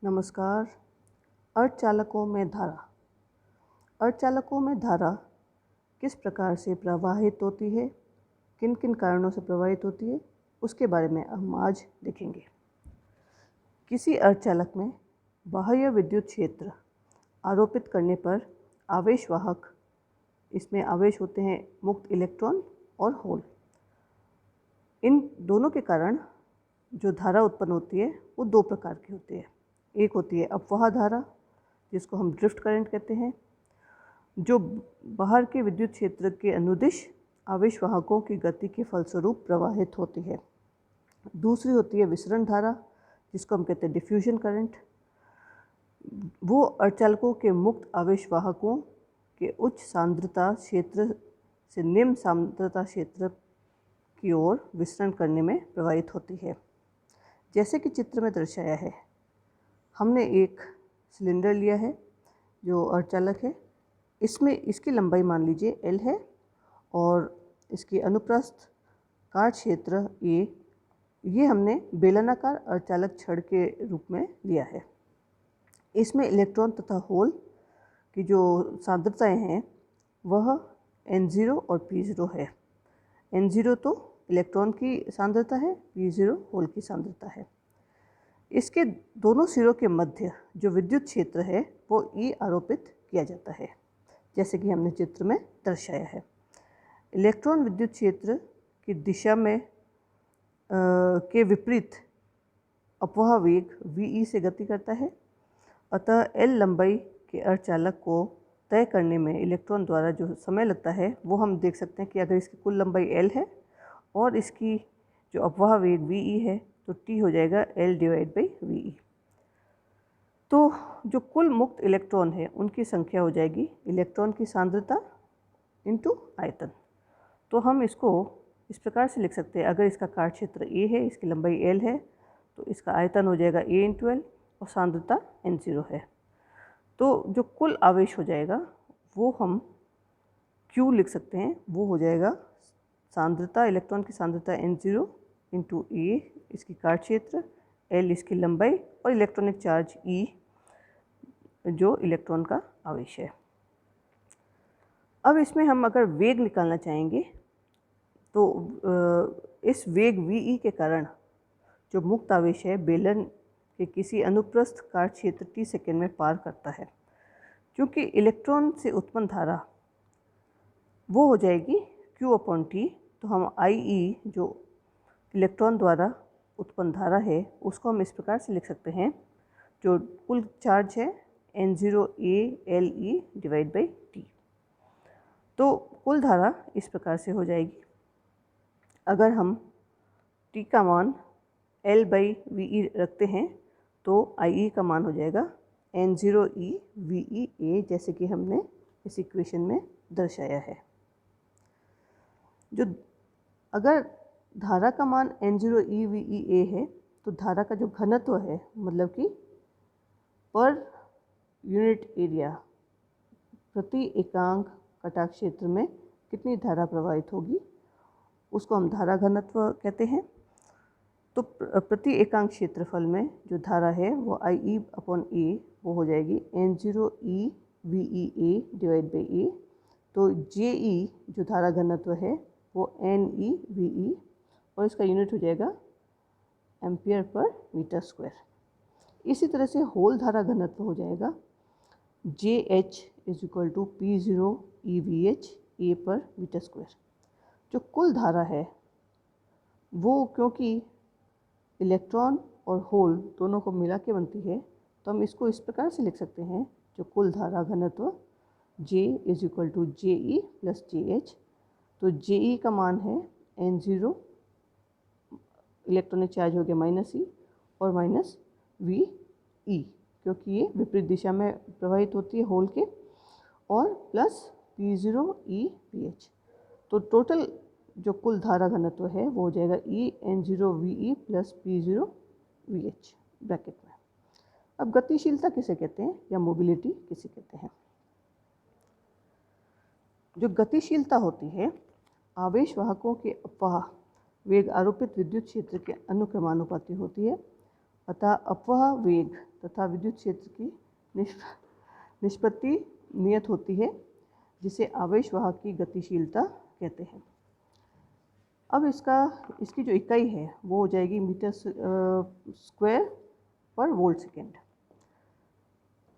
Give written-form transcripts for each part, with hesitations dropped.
नमस्कार। अर्धचालकों में धारा। अर्धचालकों में धारा किस प्रकार से प्रवाहित होती है, किन किन कारणों से प्रवाहित होती है, उसके बारे में हम आज देखेंगे। किसी अर्धचालक में बाह्य विद्युत क्षेत्र आरोपित करने पर आवेश वाहक, इसमें आवेश होते हैं मुक्त इलेक्ट्रॉन और होल, इन दोनों के कारण जो धारा उत्पन्न होती है वो दो प्रकार की होती है। एक होती है अपवाह धारा, जिसको हम ड्रिफ्ट करंट कहते हैं, जो बाहर के विद्युत क्षेत्र के अनुदिश आवेश वाहकों की गति के फलस्वरूप प्रवाहित होती है। दूसरी होती है विसरण धारा, जिसको हम कहते हैं डिफ्यूजन करंट। वो अर्धचालकों के मुक्त आवेश वाहकों के उच्च सांद्रता क्षेत्र से निम्न सांद्रता क्षेत्र की ओर विसरण करने में प्रवाहित होती है। जैसे कि चित्र में दर्शाया है, हमने एक सिलेंडर लिया है जो अर्धचालक है। इसमें इसकी लंबाई मान लीजिए L है और इसकी अनुप्रस्थ काट क्षेत्र A, ये हमने बेलनाकार अर्धचालक छड़ के रूप में लिया है। इसमें इलेक्ट्रॉन तथा होल की जो सांद्रताएं हैं वह N0 और P0 है। N0 तो इलेक्ट्रॉन की सांद्रता है, P0 होल की सांद्रता है। इसके दोनों सिरों के मध्य जो विद्युत क्षेत्र है वो E आरोपित किया जाता है, जैसे कि हमने चित्र में दर्शाया है। इलेक्ट्रॉन विद्युत क्षेत्र की दिशा में के विपरीत अपवाह वेग VE से गति करता है। अतः L लंबाई के अर्धचालक को तय करने में इलेक्ट्रॉन द्वारा जो समय लगता है वो हम देख सकते हैं कि अगर इसकी कुल लंबाई L है और इसकी जो अपवाह वेग VE है तो T हो जाएगा L/VE। तो जो कुल मुक्त इलेक्ट्रॉन है उनकी संख्या हो जाएगी इलेक्ट्रॉन की सांद्रता इंटू आयतन। तो हम इसको इस प्रकार से लिख सकते हैं, अगर इसका काट क्षेत्र A है, इसकी लंबाई L है, तो इसका आयतन हो जाएगा A × L और सांद्रता N0 है। तो जो कुल आवेश हो जाएगा वो हम Q लिख सकते हैं, वो हो जाएगा सांद्रता, इलेक्ट्रॉन की सांद्रता N0 × A, इसकी काट क्षेत्र, L इसकी लंबाई और इलेक्ट्रॉनिक चार्ज E जो इलेक्ट्रॉन का आवेश है। अब इसमें हम अगर वेग निकालना चाहेंगे तो इस वेग VE के कारण जो मुक्त आवेश है बेलन के किसी अनुप्रस्थ काट क्षेत्र T सेकेंड में पार करता है। क्योंकि इलेक्ट्रॉन से उत्पन्न धारा वो हो जाएगी Q/T, तो हम IE जो इलेक्ट्रॉन द्वारा उत्पन्न धारा है उसको हम इस प्रकार से लिख सकते हैं, जो कुल चार्ज है N0ALE/T। तो कुल धारा इस प्रकार से हो जाएगी। अगर हम T का मान L/VE रखते हैं तो IE का मान हो जाएगा N0eVEA, जैसे कि हमने इस इक्वेशन में दर्शाया है। जो अगर धारा का मान N0eVEA है तो धारा का जो घनत्व है, मतलब कि पर यूनिट एरिया, प्रति एकांक कटाक्ष क्षेत्र में कितनी धारा प्रवाहित होगी, उसको हम धारा घनत्व कहते हैं। तो प्रति एकांक क्षेत्रफल में जो धारा है वो IE/A वो हो जाएगी N0eVEA/A। तो JE जो धारा घनत्व है वो NeVE और इसका यूनिट हो जाएगा एम्पियर/मीटर²। इसी तरह से होल धारा घनत्व हो जाएगा JH = P0eVH A/मीटर²। जो कुल धारा है वो, क्योंकि इलेक्ट्रॉन और होल दोनों को मिला के बनती है, तो हम इसको इस प्रकार से लिख सकते हैं, जो कुल धारा घनत्व J = JE + JH। तो JE का मान है N0, इलेक्ट्रॉनिक चार्ज हो गया -E और -VE, क्योंकि ये विपरीत दिशा में प्रवाहित होती है होल के, और प्लस P0eVH। तो टोटल जो कुल धारा घनत्व है वो हो जाएगा N0VE + P0VH ब्रैकेट में। अब गतिशीलता किसे कहते हैं या मोबिलिटी किसे कहते हैं? जो गतिशीलता होती है आवेश वाहकों के अपवाह वेग आरोपित विद्युत क्षेत्र के अनुक्रमानुपाती होती है अतः अपवाह वेग तथा विद्युत क्षेत्र की निष्पत्ति नियत होती है, जिसे आवेश वाहक की गतिशीलता कहते हैं। अब इसकी जो इकाई है वो हो जाएगी मीटर स्क्वायर पर वोल्ट सेकेंड।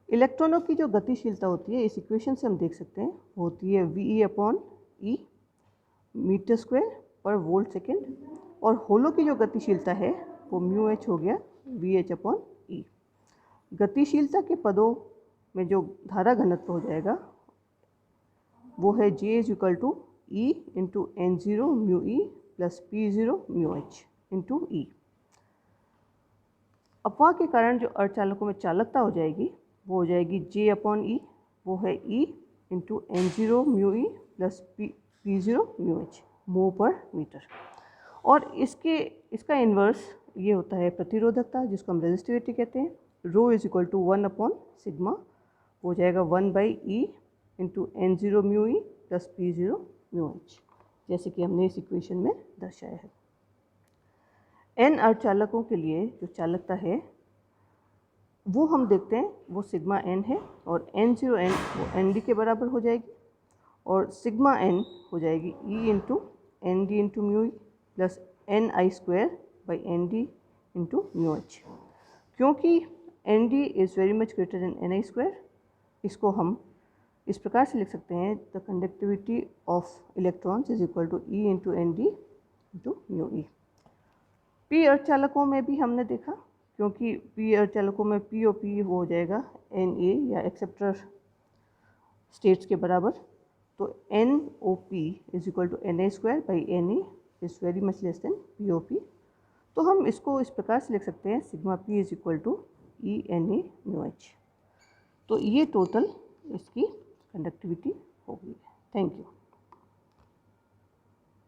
इलेक्ट्रॉनों की जो गतिशीलता होती है इस इक्वेशन से हम देख सकते हैं, वो होती है VE/E मीटर स्क्वायर पर वोल्ट सेकेंड, और होलों की जो गतिशीलता है वो μH हो गया VH/E। गतिशीलता के पदों में जो धारा घनत्व हो जाएगा वो है J = E × N0 μe + P0 μH × E। अपवाह के कारण जो अर्धचालकों में चालकता हो जाएगी वो हो जाएगी J/E, वो है E × N0 μe + P0 μH mho पर मीटर। और इसका इन्वर्स ये होता है प्रतिरोधकता, जिसको हम रेजिस्टिविटी कहते हैं। ρ = 1/σ हो जाएगा 1/E × N0 μe + P0 μH, जैसे कि हमने इस इक्वेशन में दर्शाया है। n अर्धचालकों के लिए जो चालकता है वो हम देखते हैं, वो सिग्मा n है, और N0n वो Nd के बराबर हो जाएगी, और सिग्मा n हो जाएगी E × Nd × μe + Ni² Nd × μH। क्योंकि Nd is very much greater than Ni², इसको हम इस प्रकार से लिख सकते हैं, the conductivity of electrons is equal to E × Nd × μe। p अर्धचालकों में भी हमने देखा, क्योंकि p अर्धचालकों में p और p हो जाएगा Na या एक्सेप्टर स्टेट्स के बराबर, तो NOP is equal to Na² Na is very much less than POP। तो हम इसको इस प्रकार से लिख सकते हैं, sigma p is equal to E Na μH। तो ये टोटल इसकी कंडक्टिविटी हो गई है। Thank you.